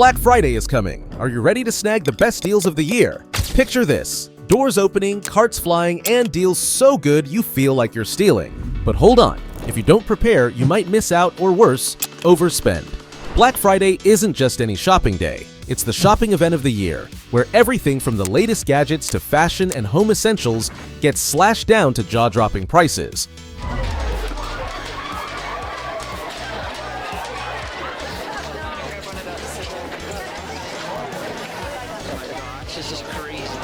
Black Friday is coming. Are you ready to snag the best deals of the year? Picture this: doors opening, carts flying, and deals so good you feel like you're stealing. But hold on, if you don't prepare, you might miss out or worse, overspend. Black Friday isn't just any shopping day. It's the shopping event of the year, where everything from the latest gadgets to fashion and home essentials gets slashed down to jaw-dropping prices. This is crazy.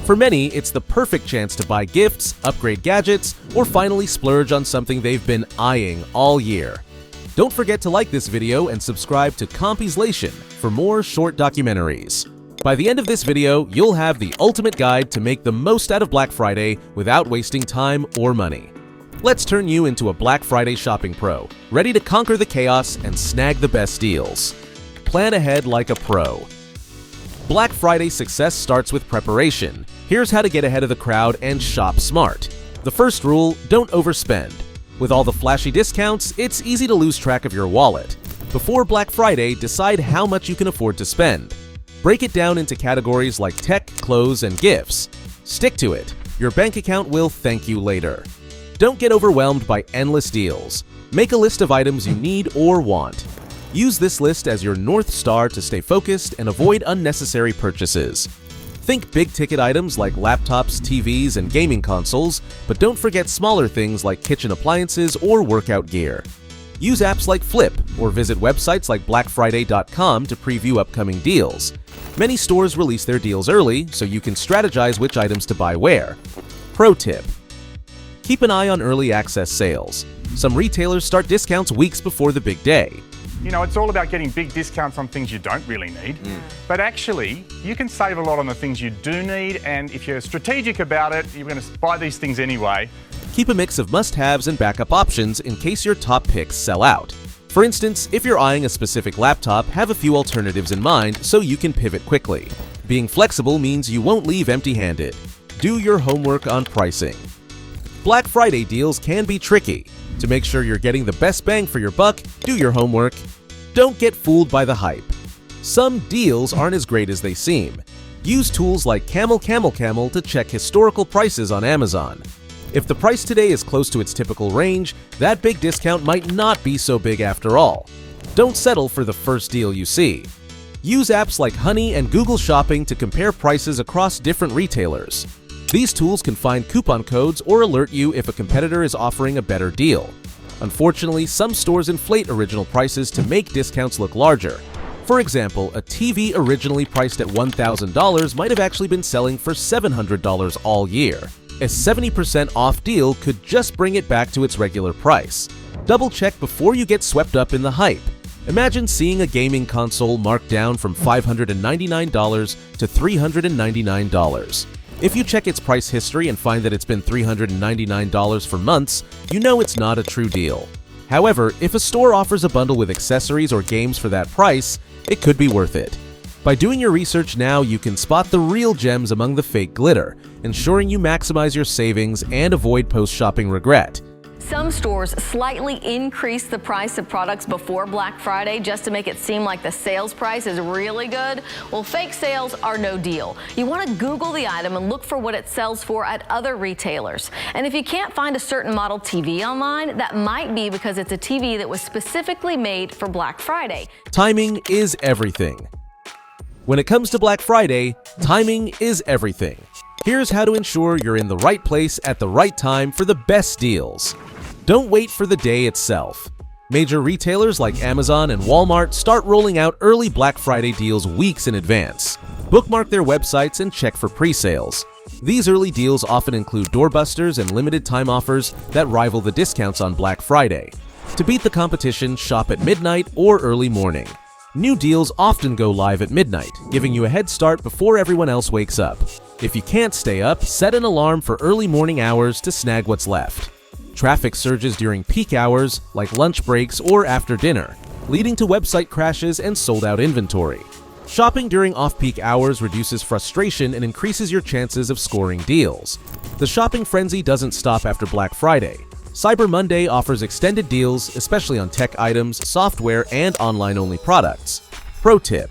For many, it's the perfect chance to buy gifts, upgrade gadgets, or finally splurge on something they've been eyeing all year. Don't forget to like this video and subscribe to Compislation for more short documentaries. By the end of this video, you'll have the ultimate guide to make the most out of Black Friday without wasting time or money. Let's turn you into a Black Friday shopping pro, ready to conquer the chaos and snag the best deals. Plan ahead like a pro. Black Friday success starts with preparation. Here's how to get ahead of the crowd and shop smart. The first rule: don't overspend. With all the flashy discounts, it's easy to lose track of your wallet. Before Black Friday, decide how much you can afford to spend. Break it down into categories like tech, clothes, and gifts. Stick to it. Your bank account will thank you later. Don't get overwhelmed by endless deals. Make a list of items you need or want. Use this list as your North Star to stay focused and avoid unnecessary purchases. Think big-ticket items like laptops, TVs, and gaming consoles, but don't forget smaller things like kitchen appliances or workout gear. Use apps like Flip or visit websites like blackfriday.com to preview upcoming deals. Many stores release their deals early, so you can strategize which items to buy where. Pro tip: keep an eye on early access sales. Some retailers start discounts weeks before the big day. You know, it's all about getting big discounts on things you don't really need. But actually, you can save a lot on the things you do need, and if you're strategic about it, you're going to buy these things anyway. Keep a mix of must-haves and backup options in case your top picks sell out. For instance, if you're eyeing a specific laptop, have a few alternatives in mind so you can pivot quickly. Being flexible means you won't leave empty-handed. Do your homework on pricing. Black Friday deals can be tricky. To make sure you're getting the best bang for your buck, do your homework. Don't get fooled by the hype. Some deals aren't as great as they seem. Use tools like Camel to check historical prices on Amazon. If the price today is close to its typical range, that big discount might not be so big after all. Don't settle for the first deal you see. Use apps like Honey and Google Shopping to compare prices across different retailers. These tools can find coupon codes or alert you if a competitor is offering a better deal. Unfortunately, some stores inflate original prices to make discounts look larger. For example, a TV originally priced at $1,000 might have actually been selling for $700 all year. A 70% off deal could just bring it back to its regular price. Double check before you get swept up in the hype. Imagine seeing a gaming console marked down from $599 to $399. If you check its price history and find that it's been $399 for months, you know it's not a true deal. However, if a store offers a bundle with accessories or games for that price, it could be worth it. By doing your research now, you can spot the real gems among the fake glitter, ensuring you maximize your savings and avoid post-shopping regret. Some stores slightly increase the price of products before Black Friday just to make it seem like the sales price is really good. Well, fake sales are no deal. You want to Google the item and look for what it sells for at other retailers. And if you can't find a certain model TV online, that might be because it's a TV that was specifically made for Black Friday. Timing is everything. When it comes to Black Friday, timing is everything. Here's how to ensure you're in the right place at the right time for the best deals. Don't wait for the day itself. Major retailers like Amazon and Walmart start rolling out early Black Friday deals weeks in advance. Bookmark their websites and check for pre-sales. These early deals often include doorbusters and limited time offers that rival the discounts on Black Friday. To beat the competition, shop at midnight or early morning. New deals often go live at midnight, giving you a head start before everyone else wakes up. If you can't stay up, set an alarm for early morning hours to snag what's left. Traffic surges during peak hours, like lunch breaks or after dinner, leading to website crashes and sold-out inventory. Shopping during off-peak hours reduces frustration and increases your chances of scoring deals. The shopping frenzy doesn't stop after Black Friday. Cyber Monday offers extended deals, especially on tech items, software, and online-only products. Pro tip: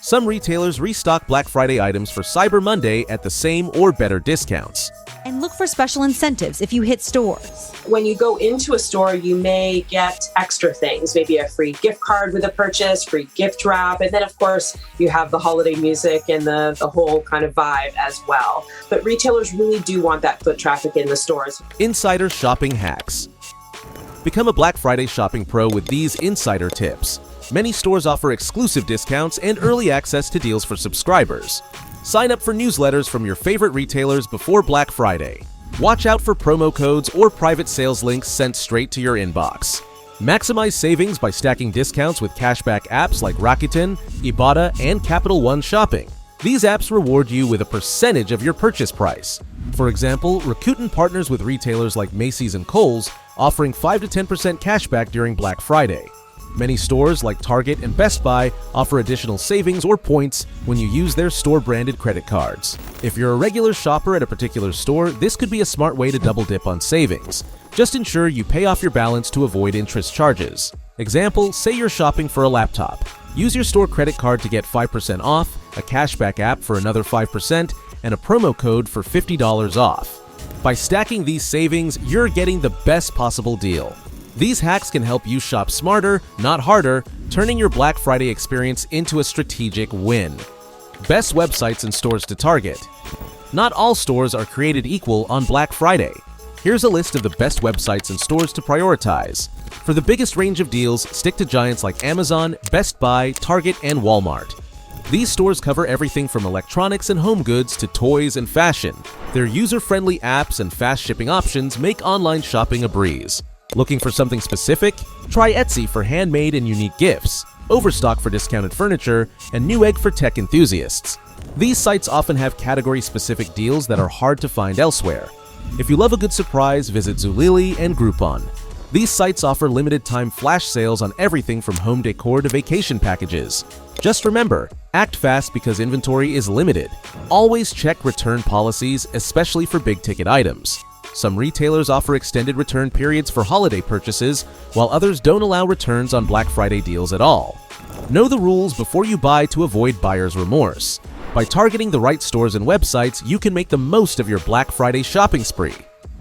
some retailers restock Black Friday items for Cyber Monday at the same or better discounts. And look for special incentives if you hit stores. When you go into a store, you may get extra things, maybe a free gift card with a purchase, free gift wrap, and then of course you have the holiday music and the whole kind of vibe as well. But retailers really do want that foot traffic in the stores. Insider shopping hacks. Become a Black Friday shopping pro with these insider tips. Many stores offer exclusive discounts and early access to deals for subscribers. Sign up for newsletters from your favorite retailers before Black Friday. Watch out for promo codes or private sales links sent straight to your inbox. Maximize savings by stacking discounts with cashback apps like Rakuten, Ibotta, and Capital One Shopping. These apps reward you with a percentage of your purchase price. For example, Rakuten partners with retailers like Macy's and Kohl's, offering 5 to 10% cashback during Black Friday. Many stores like Target and Best Buy offer additional savings or points when you use their store-branded credit cards. If you're a regular shopper at a particular store, this could be a smart way to double dip on savings. Just ensure you pay off your balance to avoid interest charges. Example, say you're shopping for a laptop. Use your store credit card to get 5% off, a cashback app for another 5%, and a promo code for $50 off. By stacking these savings, you're getting the best possible deal. These hacks can help you shop smarter, not harder, turning your Black Friday experience into a strategic win. Best websites and stores to target. Not all stores are created equal on Black Friday. Here's a list of the best websites and stores to prioritize. For the biggest range of deals, stick to giants like Amazon, Best Buy, Target, and Walmart. These stores cover everything from electronics and home goods to toys and fashion. Their user-friendly apps and fast shipping options make online shopping a breeze. Looking for something specific? Try Etsy for handmade and unique gifts, Overstock for discounted furniture, and Newegg for tech enthusiasts. These sites often have category-specific deals that are hard to find elsewhere. If you love a good surprise, visit Zulily and Groupon. These sites offer limited-time flash sales on everything from home decor to vacation packages. Just remember, act fast because inventory is limited. Always check return policies, especially for big-ticket items. Some retailers offer extended return periods for holiday purchases, while others don't allow returns on Black Friday deals at all. Know the rules before you buy to avoid buyer's remorse. By targeting the right stores and websites, you can make the most of your Black Friday shopping spree.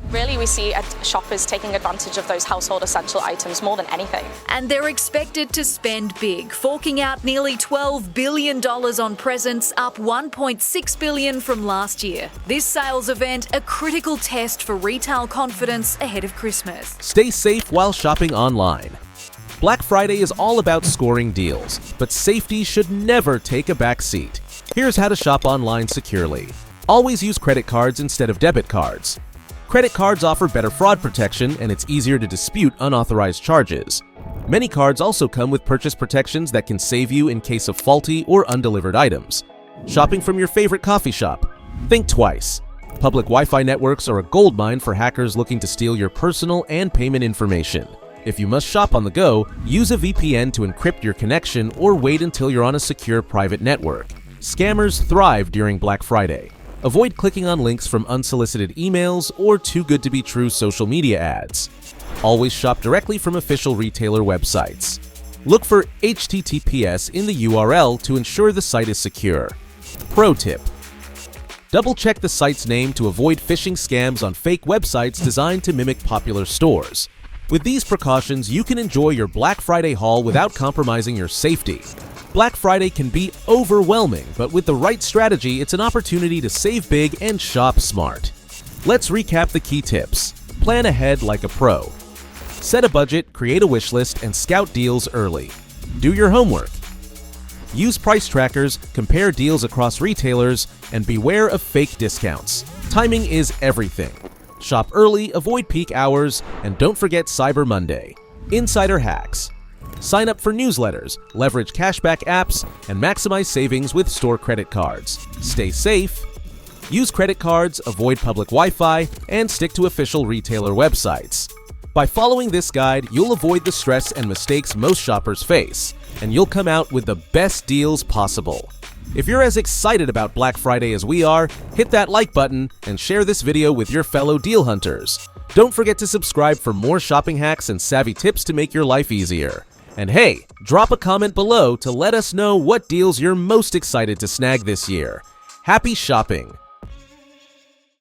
Really, we see shoppers taking advantage of those household essential items more than anything. And they're expected to spend big, forking out nearly $12 billion on presents, up $1.6 billion from last year. This sales event, a critical test for retail confidence ahead of Christmas. Stay safe while shopping online. Black Friday is all about scoring deals, but safety should never take a back seat. Here's how to shop online securely. Always use credit cards instead of debit cards. Credit cards offer better fraud protection, and it's easier to dispute unauthorized charges. Many cards also come with purchase protections that can save you in case of faulty or undelivered items. Shopping from your favorite coffee shop? Think twice. Public Wi-Fi networks are a goldmine for hackers looking to steal your personal and payment information. If you must shop on the go, use a VPN to encrypt your connection or wait until you're on a secure private network. Scammers thrive during Black Friday. Avoid clicking on links from unsolicited emails or too-good-to-be-true social media ads. Always shop directly from official retailer websites. Look for HTTPS in the URL to ensure the site is secure. Pro tip: double-check the site's name to avoid phishing scams on fake websites designed to mimic popular stores. With these precautions, you can enjoy your Black Friday haul without compromising your safety. Black Friday can be overwhelming, but with the right strategy, it's an opportunity to save big and shop smart. Let's recap the key tips. Plan ahead like a pro. Set a budget, create a wish list, and scout deals early. Do your homework. Use price trackers, compare deals across retailers, and beware of fake discounts. Timing is everything. Shop early, avoid peak hours, and don't forget Cyber Monday. Insider hacks. Sign up for newsletters, leverage cashback apps, and maximize savings with store credit cards. Stay safe. Use credit cards, avoid public Wi-Fi, and stick to official retailer websites. By following this guide, you'll avoid the stress and mistakes most shoppers face, and you'll come out with the best deals possible. If you're as excited about Black Friday as we are, hit that like button and share this video with your fellow deal hunters. Don't forget to subscribe for more shopping hacks and savvy tips to make your life easier. And hey, drop a comment below to let us know what deals you're most excited to snag this year. Happy shopping!